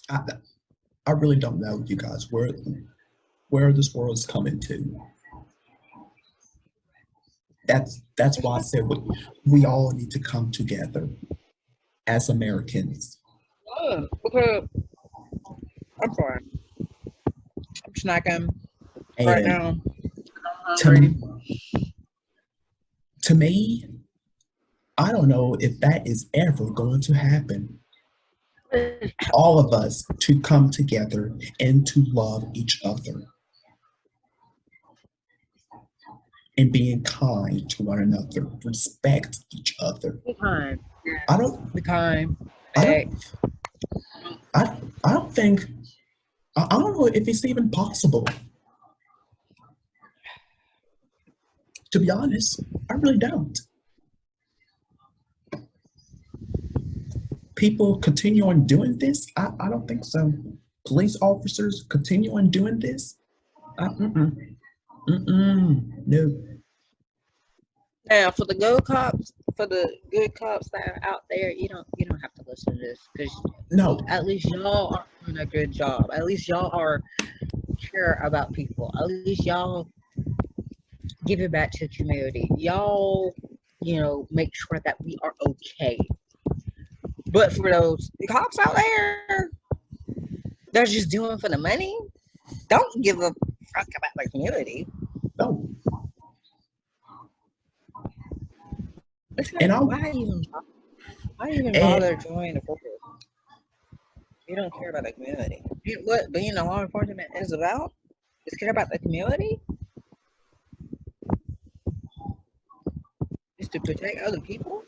I really don't know, you guys, where this world is coming to. That's why I said we all need to come together as Americans. Because I'm fine. I'm snacking right And now. I'm hungry. to me, I don't know if that is ever going to happen. All of us to come together and to love each other and being kind to one another, respect each other. Be kind. I don't Be kind. I Hey, don't think I don't know if it's even possible. To be honest, I really don't. People continue on doing this? I don't think so. Police officers continue on doing this? No. now for the good cops that are out there, you don't have to listen to this because No. at least y'all are doing a good job. At least y'all are care about people. At least y'all give it back to the community. Y'all, make sure that we are okay. But for those cops out there, they're just doing for the money. Don't give a fuck about the community. No. It's And like, why even bother joining the force? You don't care about the community. What being a law enforcement is about? Is care about the community? Is to protect other people?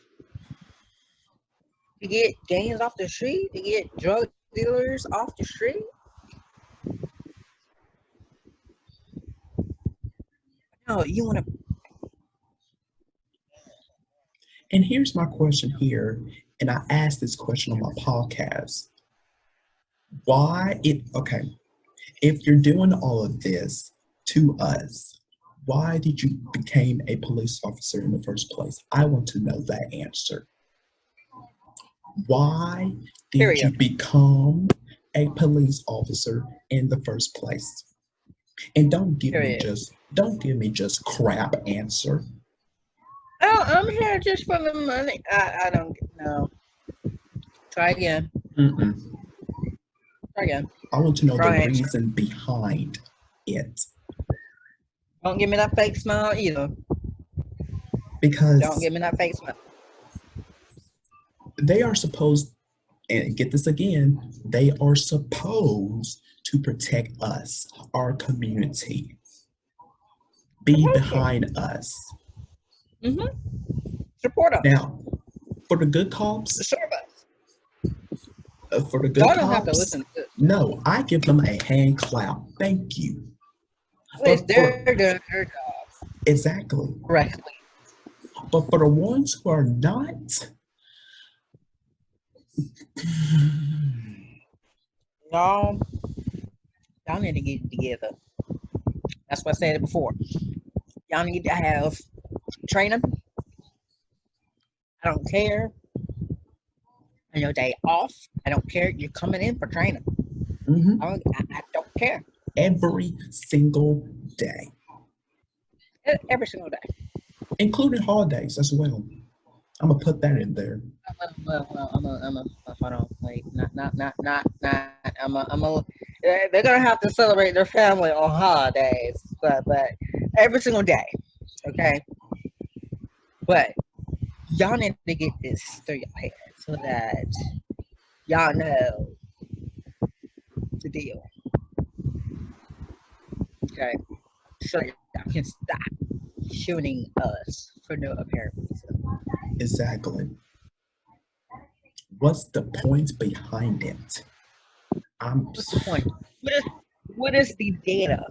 To get gangs off the street? To get drug dealers off the street? No, you want to. And here's my question here, and I asked this question on my podcast. If you're doing all of this to us, Why did you become a police officer in the first place? I want to know that answer. Why did you Period. become a police officer in the first place? And Period. don't give me just crap answer. Oh, I'm here just for the money. I don't know. Try again. Mm-mm. Try again. I want to know Try the answer. reason behind it. Don't give me that fake smile either. Don't Because give me that fake smile. they are supposed, and get this again, they are supposed to protect us, our community, be Supposed to. behind us. Support us. Now, for the good cops, Serve us. for the good Y'all don't have to cops, listen to this. no, I give them a hand clap. Thank you. At least But for, they're doing their job exactly. correctly. But for the ones who are not, Y'all need to get it together. That's why I said it before. Y'all need to have training. I don't care. On your day off, I don't care. You're coming in for training. mhm, I don't care. every single day, Every single day. including holidays as well. I'm gonna put that in there. Well, I'm a hold on, wait, not. They're gonna have to celebrate their family on holidays, but every single day, okay. But y'all need to get this through your head so that y'all know the deal, okay? So y'all can stop shooting us for no apparent reason. Exactly. What's the point behind it? What's the point? What is the data?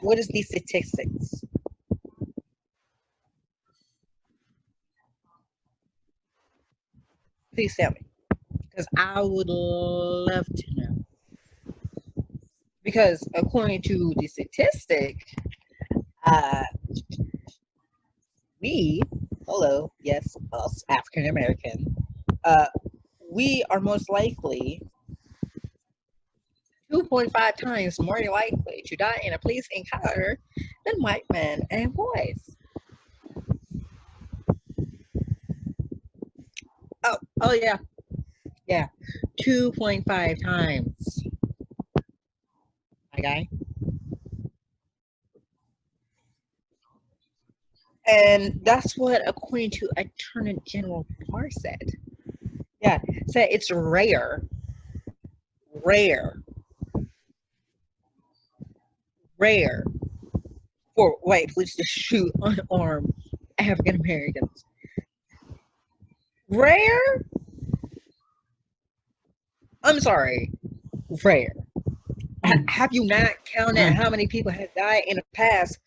What is the statistics? Please tell me, because I would love to know. Because according to the statistic, uh, yes, us African American, we are most likely 2.5 times more likely to die in a police encounter than white men and boys. Oh yeah, 2.5 times. Okay. And that's what, according to Attorney General Barr said. Yeah, said it's rare for white police to shoot unarmed African Americans. Rare? I'm sorry, rare. Have you not counted how many people have died in the past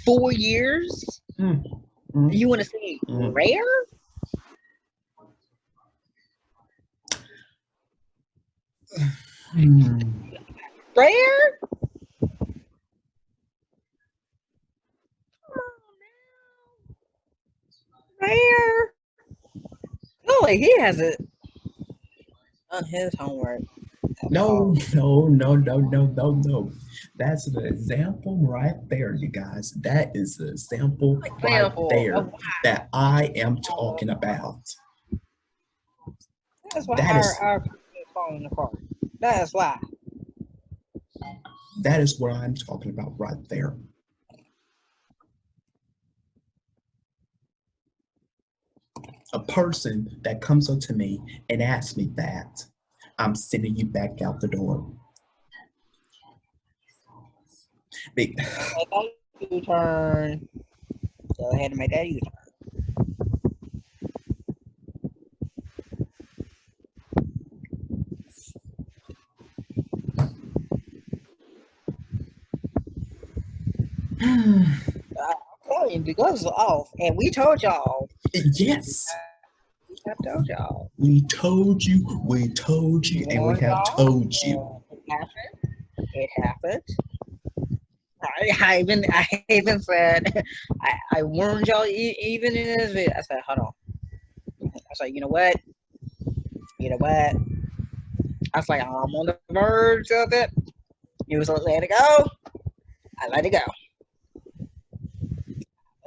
4 years? You want to say rare? Rare? Rare? No, he hasn't done his homework. No. That's an example right there, you guys. That is the example right there that I am talking about. That's why That is our country is falling apart. That is why. that is what I'm talking about right there. A person that comes up to me and asks me that, I'm sending you back out the door. Make that U-turn. Go ahead and make that U-turn. I'm telling you, the gloves are off, and we told y'all. Yes. We have told y'all. We told you, and we have told you. It happened. Right? I even said, I warned y'all even in this video. I said, hold on. I was like, you know what? You know what? I was like, I'm on the verge of it. He was like, let it go. I let it go.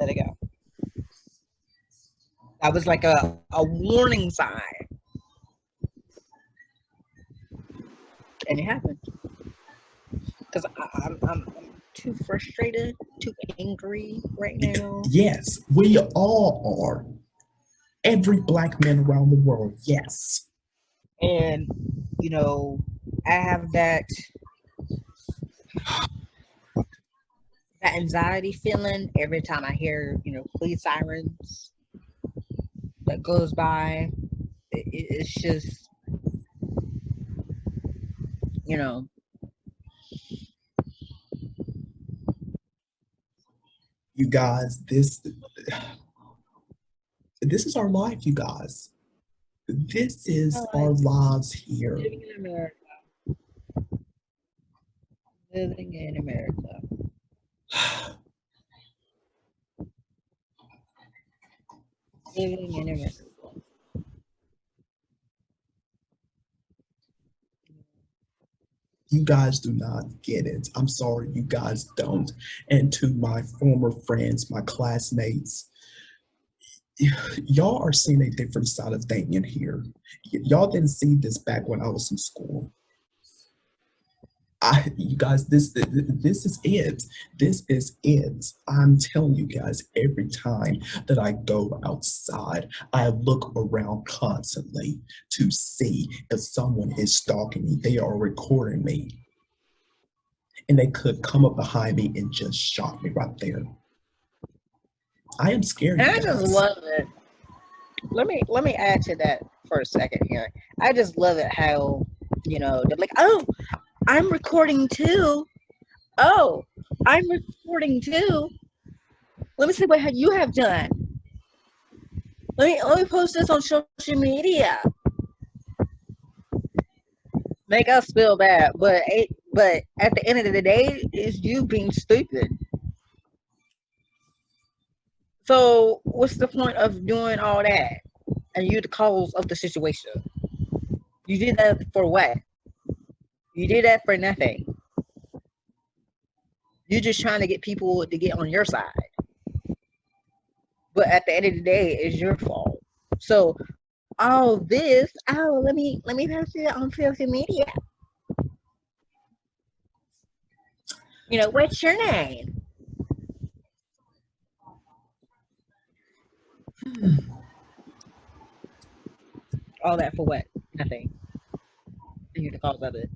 Let it go. That was like a warning sign. And it happened. Because I'm too frustrated, too angry right now. Yes, we all are. Every black man around the world, yes. And, you know, I have that anxiety feeling every time I hear, you know, police sirens that goes by. It's just, you know, You guys, this is our life, you guys. This is our lives here. living in America. Living in America. Living in America. You guys do not get it. I'm sorry, you guys don't. And to my former friends, my classmates, y'all are seeing a different side of thing in here. Y'all didn't see this back when I was in school. You guys, this is it. This is it. I'm telling you guys, every time that I go outside, I look around constantly to see if someone is stalking me. They are recording me. And they could come up behind me and just shot me right there. I am scared. And I just love it. Let me add to that for a second here. I just love it how, you know, they're like, oh, I'm recording too. Oh, I'm recording too. Let me see what you have done. Let me post this on social media. Make us feel bad, but at the end of the day, it's you being stupid. So what's the point of doing all that? And you're the cause of the situation. You did that for what? You did that for nothing. You're just trying to get people to get on your side. But at the end of the day, it's your fault. So all this, let me post it on social media. You know, what's your name? All that for what? Nothing. And you're the cause of it.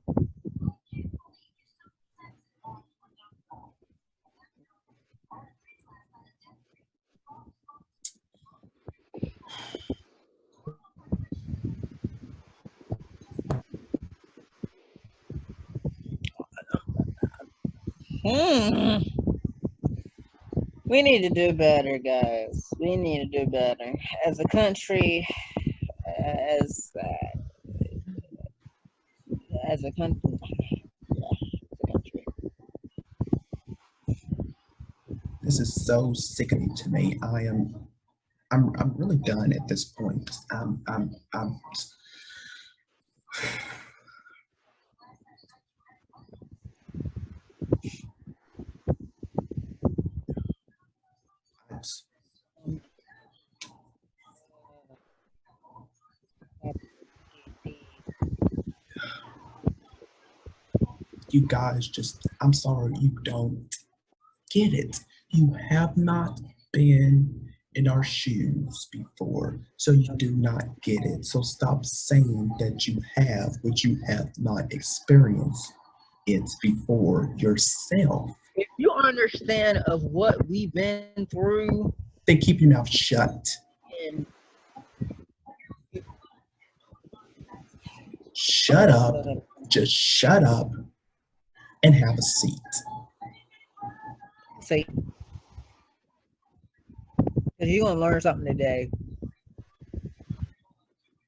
We need to do better, guys. We need to do better as a country, as a country. This is so sickening to me. I'm really done at this point. You guys just, I'm sorry, you don't get it. You have not been in our shoes before, so you do not get it. So stop saying that you have what you have not experienced it before yourself. If you understand of what we've been through, then keep your mouth shut. And shut up. Just shut up and have a seat. See, because you're gonna learn something today.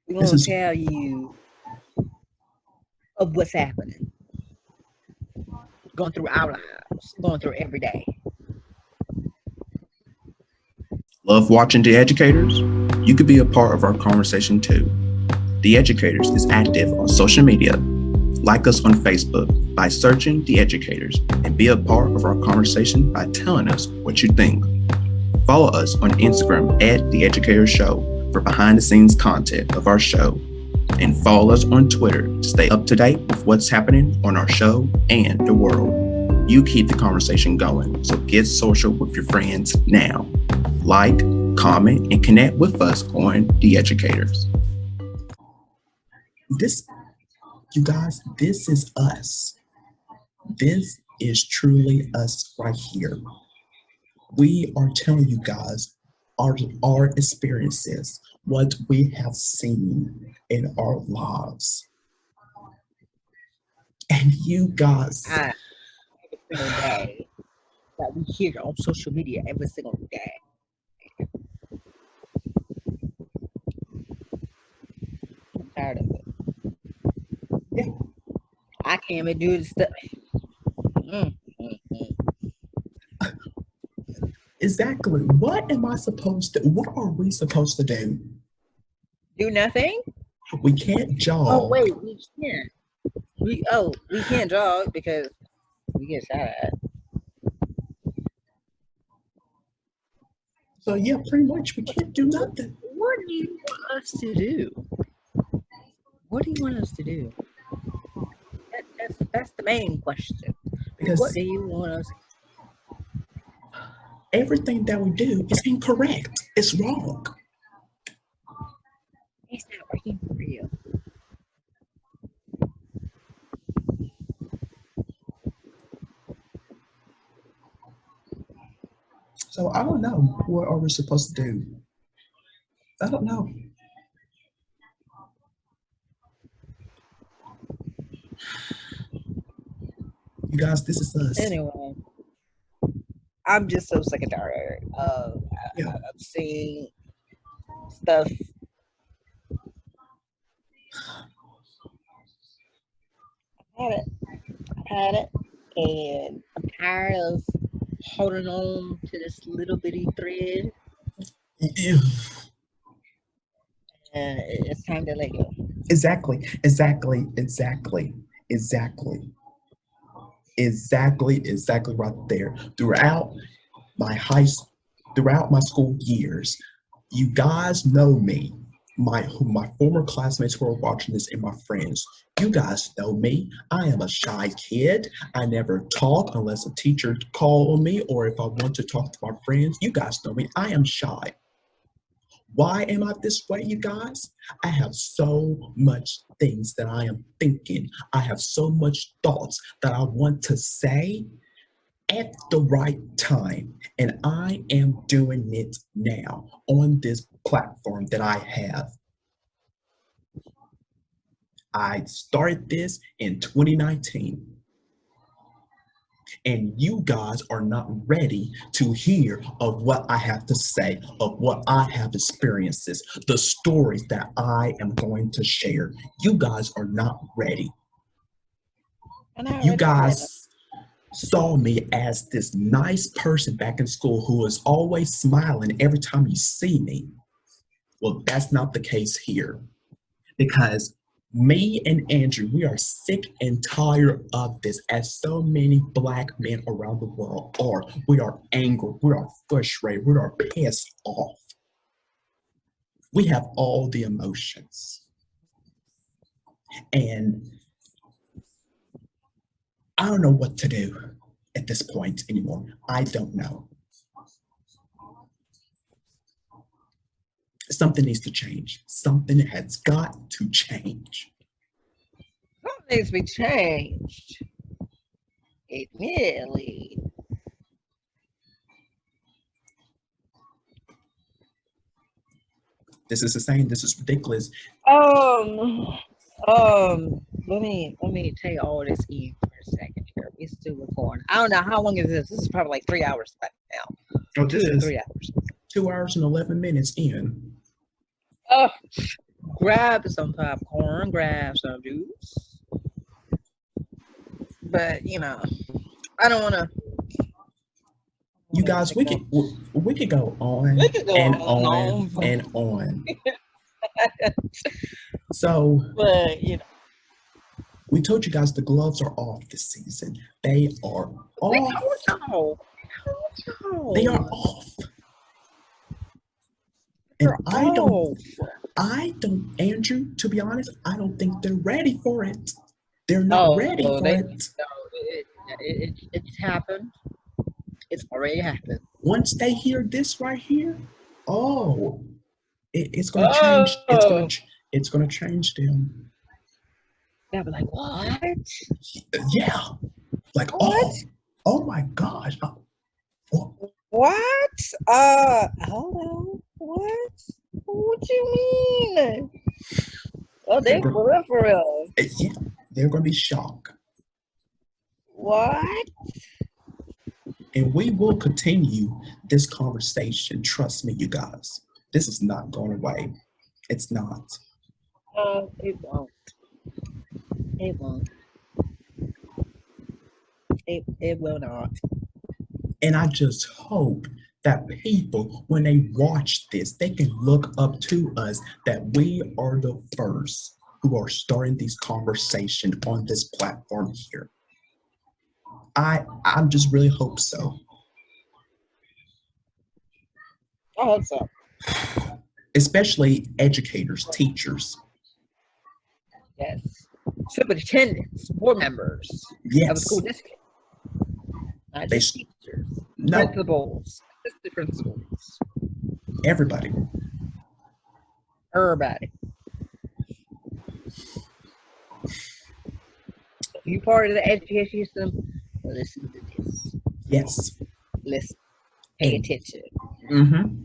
We're gonna tell you of what's happening, going through our lives. going through every day. Love watching The Educators? You could be a part of our conversation too. The Educators is active on social media. Like us on Facebook by searching The Educators and be a part of our conversation by telling us what you think. Follow us on Instagram at The Educators Show for behind the scenes content of our show. And follow us on Twitter to stay up to date with what's happening on our show and the world. You keep the conversation going, so get social with your friends now. Like, comment, and connect with us on The Educators. You guys, this is us. This is truly us right here. We are telling you guys our experiences, what we have seen in our lives. And you guys, Every single day that we hear on social media every single day. I'm tired of it. Yeah. I can't even do this stuff. Exactly. What are we supposed to do? Do nothing? We can't jog. Oh wait, we can't. We can't jog because we get shot at. So yeah, pretty much we can't do nothing. What do you want us to do? What do you want us to do? That's the main question. Because what do you want us? Everything that we do is incorrect. It's wrong. It's not working for you. So I don't know. What are we supposed to do? I don't know. You guys, this is us. Anyway, I'm just so sick and tired of seeing stuff. I've had it, and I'm tired of holding on to this little bitty thread. And it's time to let go. Exactly right there. Throughout my school years, you guys know me. My former classmates who are watching this and my friends, you guys know me. I am a shy kid. I never talk unless a teacher calls on me or if I want to talk to my friends. You guys know me. I am shy. Why am I this way, you guys? I have so much things that I am thinking. I have so much thoughts that I want to say at the right time. And I am doing it now on this platform that I have. I started this in 2019. And you guys are not ready to hear of what I have to say, of what I have experiences, the stories that I am going to share. You guys are not ready. You guys saw me as this nice person back in school who is always smiling every time you see me. Well, that's not the case here. Because me and Andrew, we are sick and tired of this, as so many Black men around the world are. We are angry, we are frustrated, we are pissed off. We have all the emotions. And I don't know what to do at this point anymore. I don't know. Something needs to change. Something has got to change. Something needs to be changed. Immediately. This is insane. This is ridiculous. Let me take all this in for a second here. We're still recording. I don't know how long is this. This is probably like 3 hours right now. Oh, this is 3 hours. 2 hours and 11 minutes in. Oh, grab some popcorn, grab some juice. But I don't want to You guys, we could go on We could go and on and on on. and on. So But you know, we told you guys the gloves are off this season. They are we off. told y'all. They are off. And They're I off. don't, Andrew, to be honest, I don't think they're ready for it. They're not ready for it. No, it's happened. It's already happened. Once they hear this right here, oh, it's gonna change. It's gonna change them. They'll be like, what? Yeah, like What? oh my gosh. What? Hold on. What? What you mean? Oh, they for real. Yeah, they're gonna be shocked. What? And we will continue this conversation. Trust me, you guys. This is not going away. It's not. It won't. It won't. It will not. And I just hope that people, when they watch this, they can look up to us, that we are the first who are starting these conversations on this platform here. I just really hope so. I hope so. Especially educators, teachers. Yes. Superintendents, board members of the Yes. school district. Not They just teachers. No, Principals. Assistant principals. everybody. Everybody. If you're part of the education system, listen to this. Yes. Listen. Pay attention. Mm-hmm.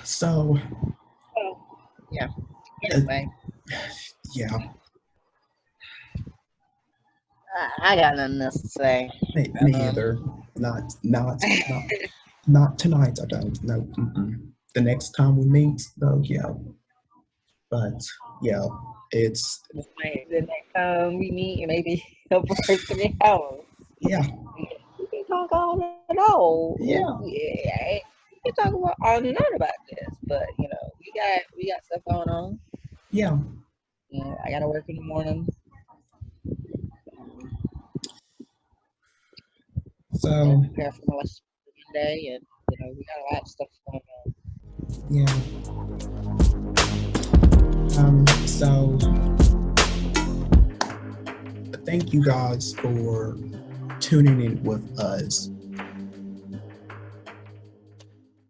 So, Yeah. Anyway, yeah, I got nothing else to say. me either. Not tonight. I don't. No. The next time we meet, though, yeah. But yeah, it's The next time we meet, maybe a person in house. yeah, We can talk all and all. Yeah. We can talk about all and none about this, but you know, we got stuff going on. yeah. You know, I gotta work in the morning. So Prepare for my lesson day, and you know, we got a lot of stuff going on. yeah. So thank you guys for tuning in with us